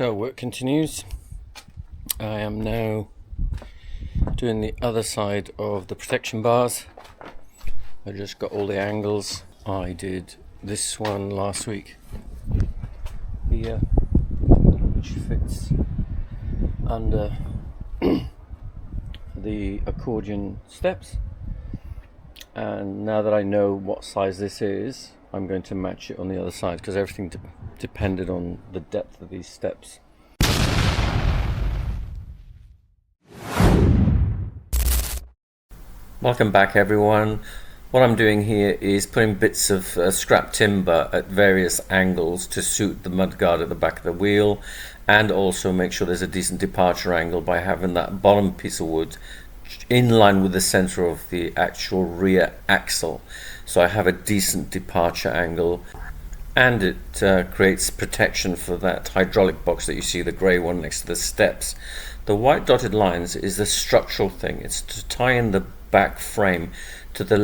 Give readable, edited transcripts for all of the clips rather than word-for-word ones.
So work continues. I am now doing the other side of the protection bars. I just got all the angles. I did this one last week here, which fits under the accordion steps, and now that I know what size this is, I'm going to match it on the other side because everything depended on the depth of these steps. Welcome back, everyone. What I'm doing here is putting bits of scrap timber at various angles to suit the mudguard at the back of the wheel, and also make sure there's a decent departure angle by having that bottom piece of wood in line with the center of the actual rear axle. So I have a decent departure angle, and it creates protection for that hydraulic box that you see, the gray one next to the steps. The white dotted lines is the structural thing. It's to tie in the back frame to the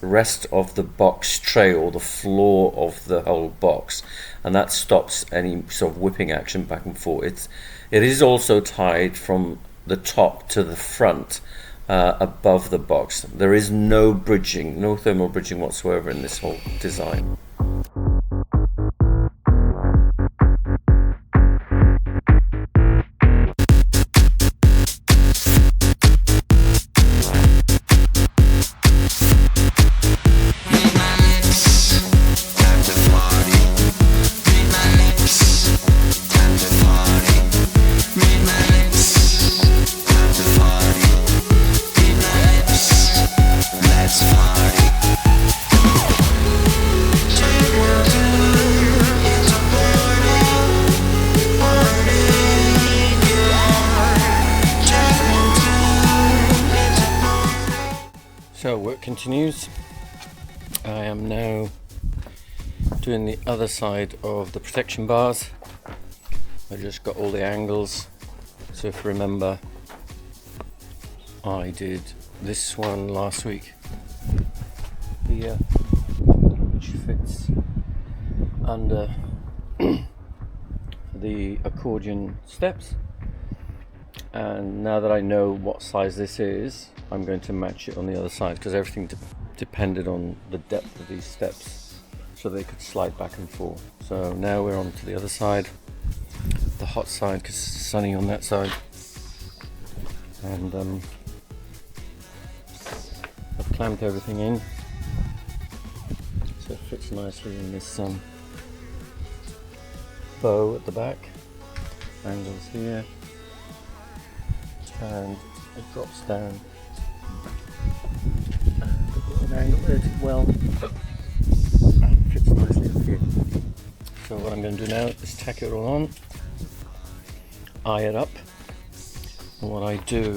rest of the box tray or the floor of the whole box, and that stops any sort of whipping action back and forth. It is also tied from the top to the front above the box. There is no bridging, no thermal bridging whatsoever in this whole design. So work continues. I am now doing the other side of the protection bars. I just got all the angles. So if you remember, I did this one last week here, which fits under the accordion steps, and now that I know what size this is, I'm going to match it on the other side because everything depended on the depth of these steps, so they could slide back and forth. So now we're on to the other side, the hot side, because it's sunny on that side, and I've clamped everything in so it fits nicely in this bow at the back, angles here, and it drops down and angle it well, and fits nicely up here. So what I'm going to do now is tack it all on, eye it up, and what I do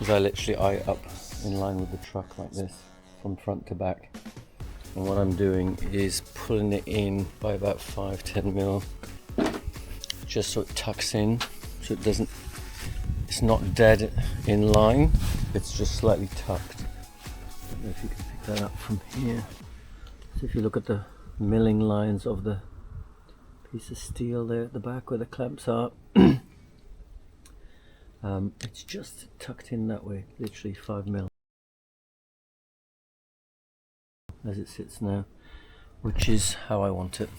is I literally eye it up in line with the truck like this from front to back, and what I'm doing is pulling it in by about 5-10 mil just so it tucks in, so it doesn't, it's not dead in line, it's just slightly tucked. I don't know if you can pick that up from here. So if you look at the milling lines of the piece of steel there at the back where the clamps are, it's just tucked in that way, literally 5 mil as it sits now, which is how I want it.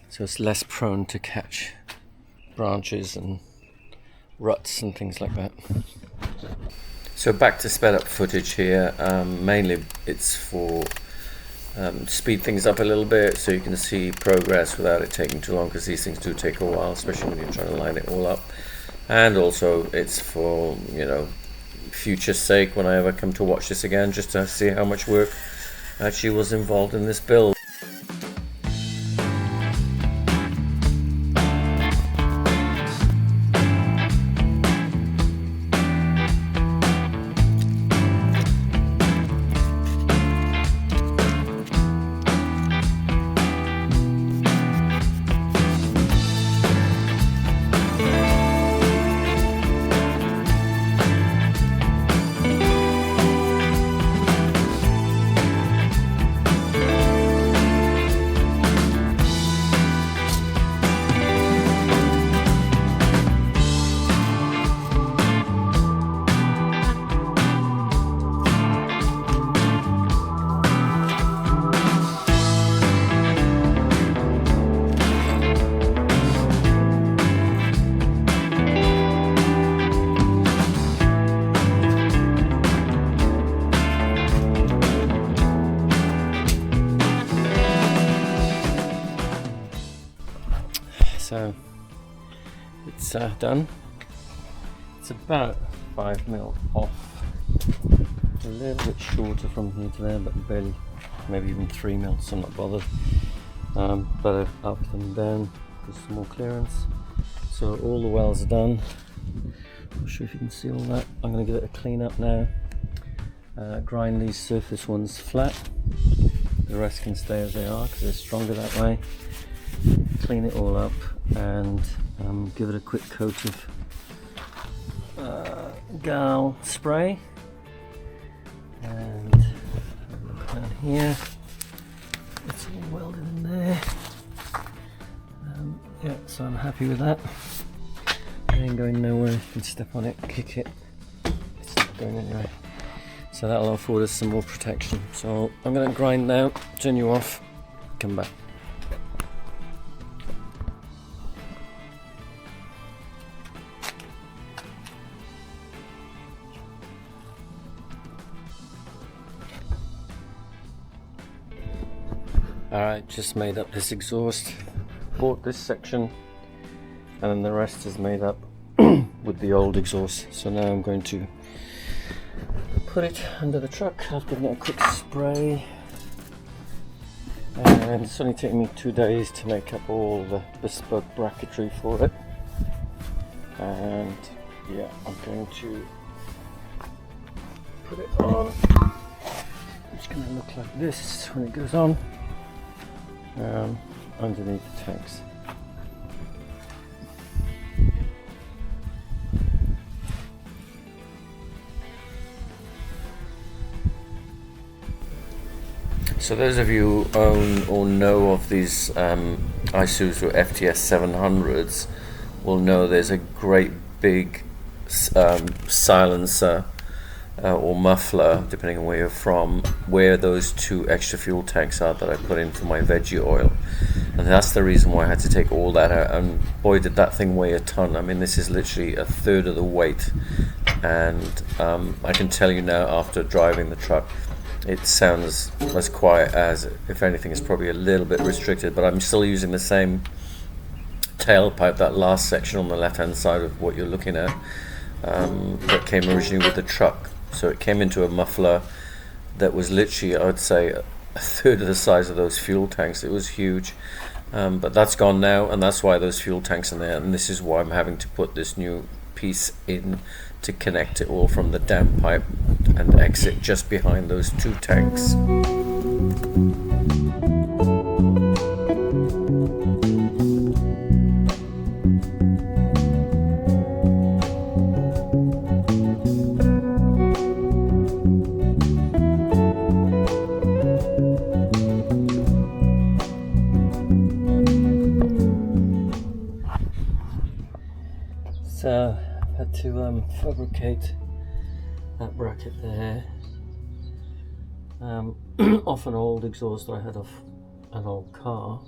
So it's less prone to catch branches and ruts and things like that. So back to sped up footage here. Mainly it's for speed things up a little bit so you can see progress without it taking too long, because these things do take a while, especially when you're trying to line it all up. And also it's for, you know, future's sake, when I ever come to watch this again, just to see how much work actually was involved in this build. so it's done. It's about 5mm off, a little bit shorter from here to there, but barely, maybe even 3mm, so I'm not bothered. Better up than down, there's some more clearance. So all the welds are done. Not sure if you can see all that. I'm going to give it a clean up now. Grind these surface ones flat. The rest can stay as they are because they're stronger that way. Clean it all up and give it a quick coat of Gal spray. And look down here. It's all welded in there. Yeah, so I'm happy with that. It ain't going nowhere. You can step on it, kick it. It's not going anywhere. So that'll afford us some more protection. So I'm going to grind now, turn you off, come back. Alright, just made up this exhaust, bought this section, and then the rest is made up with the old exhaust. So now I'm going to put it under the truck. I've given it a quick spray, and it's only taken me 2 days to make up all the bespoke bracketry for it. And yeah, I'm going to put it on. It's going to look like this when it goes on. Underneath the tanks. So those of you who own or know of these Isuzu FTS 700s will know there's a great big silencer or muffler, depending on where you're from, where those 2 extra fuel tanks are that I put in for my veggie oil. And that's the reason why I had to take all that out, and boy did that thing weigh a ton. I mean, this is literally a third of the weight, and I can tell you now, after driving the truck, it sounds as quiet as, if anything, it's probably a little bit restricted, but I'm still using the same tailpipe, that last section on the left hand side of what you're looking at, that came originally with the truck. So it came into a muffler that was literally, I would say, a third of the size of those fuel tanks. It was huge, but that's gone now, and that's why those fuel tanks are there, and this is why I'm having to put this new piece in to connect it all from the downpipe and exit just behind those 2 tanks. So I've had to fabricate that bracket there off an old exhaust I had off an old car,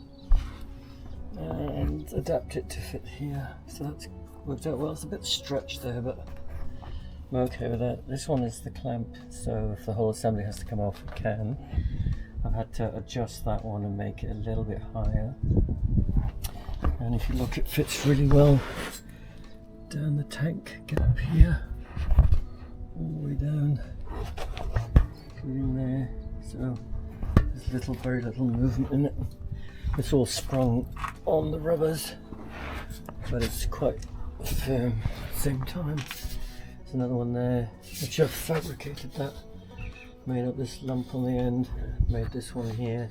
and adapt it to fit here. So that's worked out well. It's a bit stretched there, but I'm okay with that. This one is the clamp, so if the whole assembly has to come off, it can. I've had to adjust that one and make it a little bit higher, and if you look, it fits really well down the tank. Get up here, all the way down, get in there. So there's very little movement in it. It's all sprung on the rubbers, but it's quite firm at the same time. There's another one there, which I've fabricated that. Made up this lump on the end, made this one here.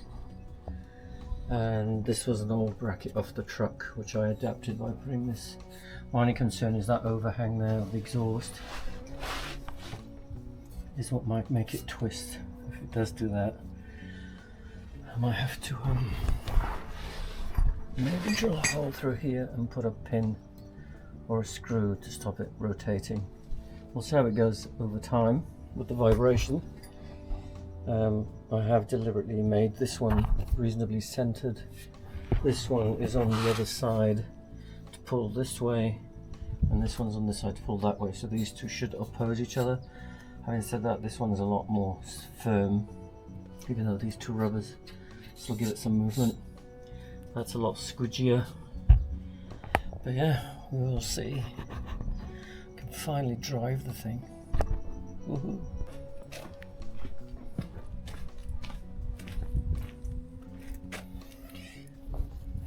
And this was an old bracket off the truck, which I adapted by putting this. My only concern is that overhang there of the exhaust is what might make it twist. If it does do that, I might have to maybe drill a hole through here and put a pin or a screw to stop it rotating. We'll see how it goes over time with the vibration. I have deliberately made this one reasonably centered. This one is on the other side to pull this way, and this one's on this side to pull that way, so these two should oppose each other. Having said that, this one is a lot more firm, even though these two rubbers still give it some movement. That's a lot squidgier, But yeah, we will see. Can finally drive the thing. Woohoo.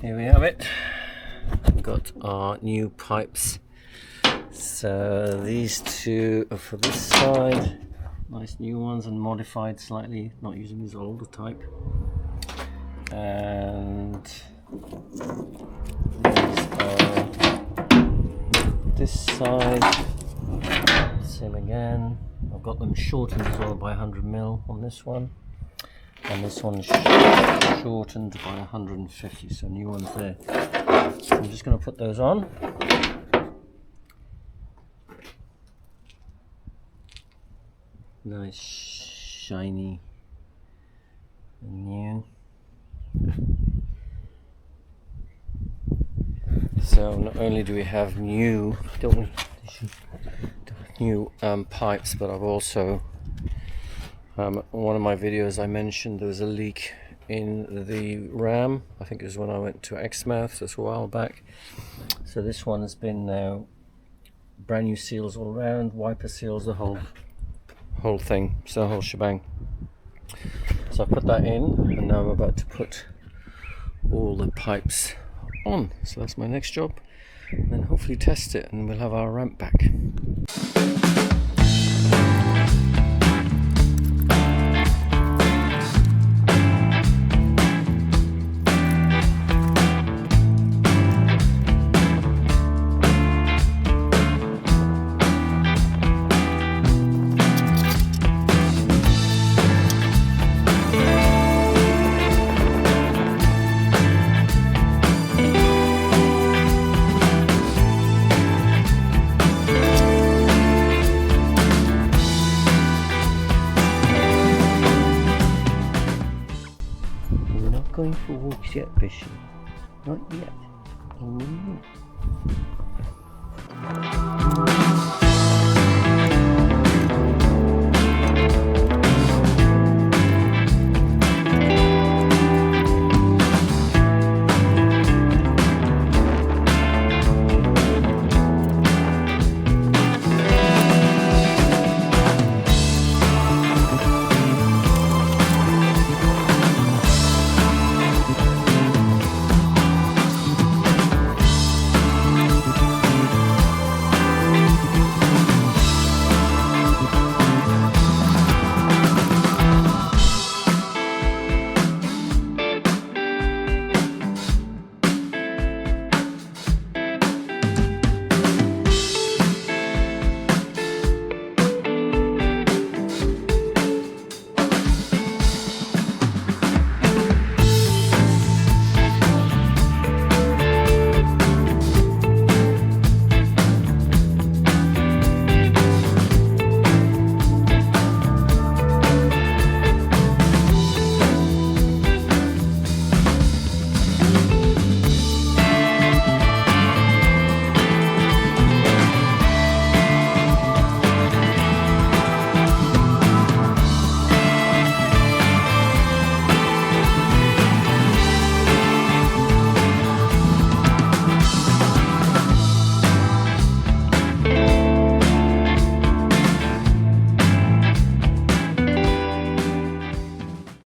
Here we have it. We've got our new pipes. So these two are for this side. Nice new ones and modified slightly, not using these older type. And these are this side. Same again. I've got them shortened as well by 100mm on this one. And this one's shortened by 150, so new ones there. So I'm just going to put those on. Nice, shiny, and new. So not only do we have new, new pipes, but I've also one of my videos I mentioned there was a leak in the ram. I think it was when I went to Exmouth just a while back. So this one has been now brand new seals all around, wiper seals, the whole thing, so the whole shebang. So I put that in, and now I'm about to put all the pipes on. So that's my next job, and then hopefully test it, and we'll have our ramp back. Going for walks yet, Bishop? Not yet.